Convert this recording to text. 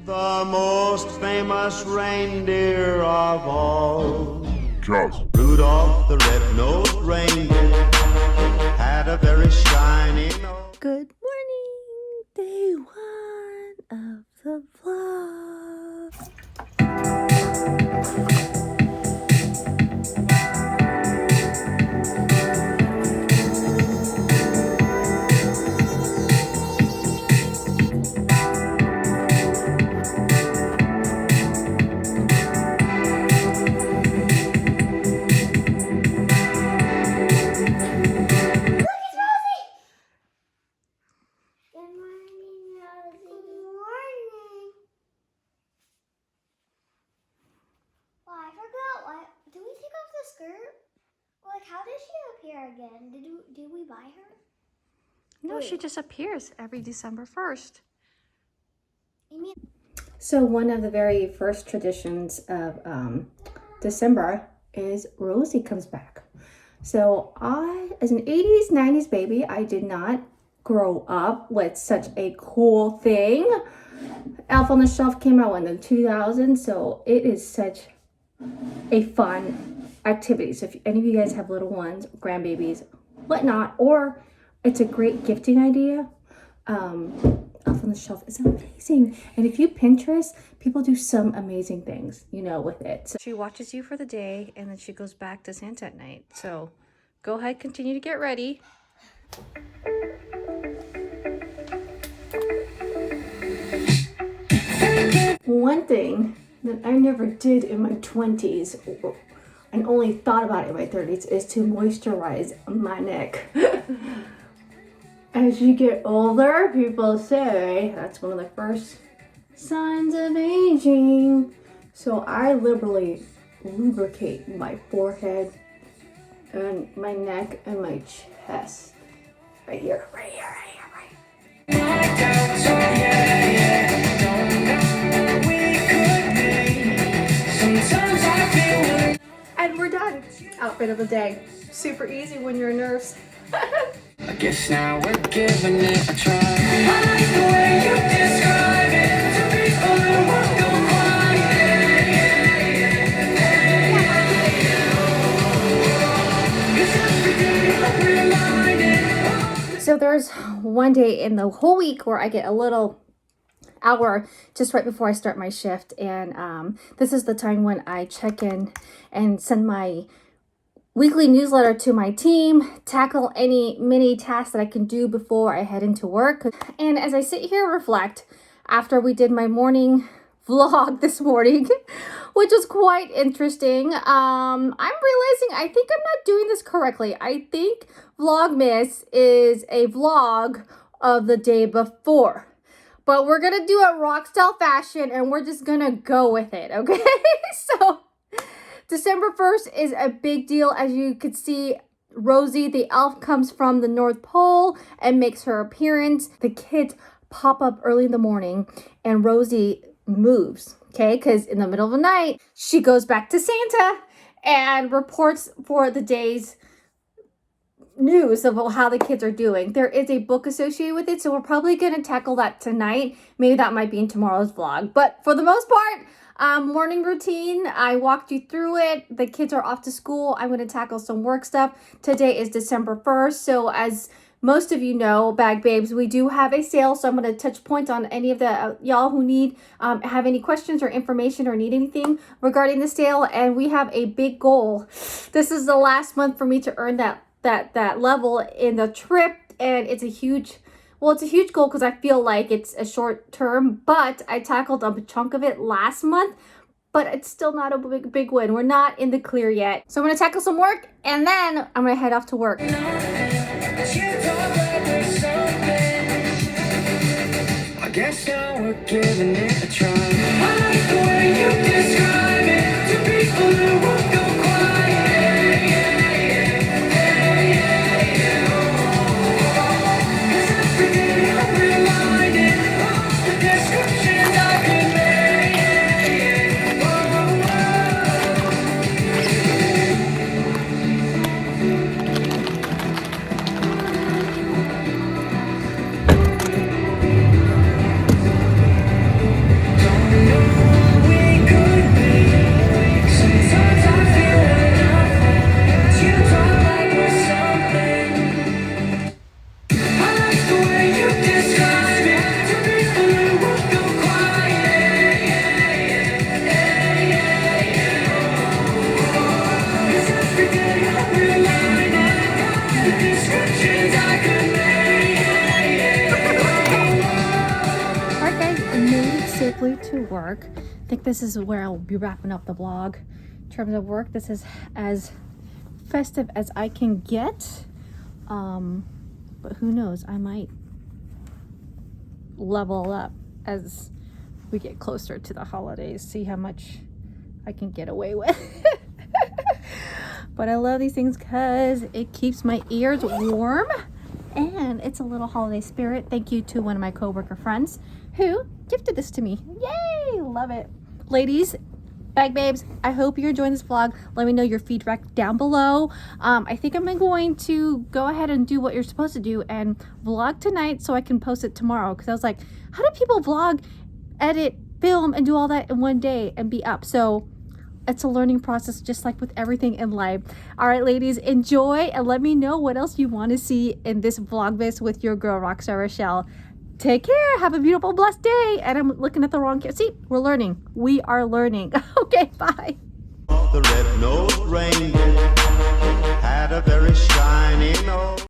The most famous reindeer of all. Just Rudolph the red-nosed reindeer had a very shiny nose. Good morning, day one of the vlog. Skirt? Like, how did she appear again? Did we buy her? No, she just appears every December 1st. You mean So one of the very first traditions of December is Rosie comes back. So I, as an 80s, 90s baby, I did not grow up with such a cool thing. Elf on the Shelf came out in the 2000s, so it is such a fun activity. So if any of you guys have little ones, grandbabies, whatnot, or it's a great gifting idea, Elf on the Shelf is amazing. And if you Pinterest, people do some amazing things, you know, with it. So she watches you for the day and then she goes back to Santa at night. So go ahead, continue to get ready. One thing that I never did in my 20s and only thought about it in my 30s is to moisturize my neck. As you get older, people say that's one of the first signs of aging. So I liberally lubricate my forehead and my neck and my chest. Right here, right here, right here, right here. And we're done. Outfit of the day. Super easy when you're a nurse. I guess now we're giving it a try. I like the way you describe it to people who won't go quiet. So there's one day in the whole week where I get a little hour just right before I start my shift, and this is the time when I check in and send my weekly newsletter to my team, tackle any mini tasks that I can do before I head into work. And as I sit here and reflect after we did my morning vlog this morning, which was quite interesting, I'm realizing I think I'm not doing this correctly. I think Vlogmas is a vlog of the day before. But we're going to do it Rockstar fashion, and we're just going to go with it, okay? So December 1st is a big deal. As you could see, Rosie, the elf, comes from the North Pole and makes her appearance. The kids pop up early in the morning, and Rosie moves, okay? Because in the middle of the night, she goes back to Santa and reports for the day's news of how the kids are doing. There is a book associated with it, so we're probably going to tackle that tonight. Maybe that might be in tomorrow's vlog, but for the most part, morning routine, I walked you through it. The kids are off to school. I'm going to tackle some work stuff. Today is December 1st, so as most of you know, Bag Babes, we do have a sale, so I'm going to touch points on any of the y'all who need have any questions or information or need anything regarding the sale. And we have a big goal. This is the last month for me to earn that level in the trip, and it's a huge goal because I feel like it's a short term, but I tackled a chunk of it last month, but it's still not a big win. We're not in the clear yet. So I'm going to tackle some work, and then I'm going to head off to work. I guess now we're giving it a try. I like the way you describe it to people who won't go Don't safely to work. I think this is where I'll be wrapping up the vlog. In terms of work, this is as festive as I can get. But who knows, I might level up as we get closer to the holidays, see how much I can get away with. But I love these things because it keeps my ears warm and it's a little holiday spirit. Thank you to one of my coworker friends who gifted this to me. Yay, love it. Ladies, bag babes, I hope you're enjoying this vlog. Let me know your feedback down below. I think I'm going to go ahead and do what you're supposed to do and vlog tonight so I can post it tomorrow, because I was like, how do people vlog, edit, film, and do all that in one day and be up? So it's a learning process, just like with everything in life. All right, ladies, enjoy and let me know what else you want to see in this Vlogmas with your girl, Rockstar Rochelle. Take care. Have a beautiful, blessed day. And I'm looking at the wrong camera. See, we're learning. We are learning. Okay, bye. The red-nosed reindeer had a very shiny nose.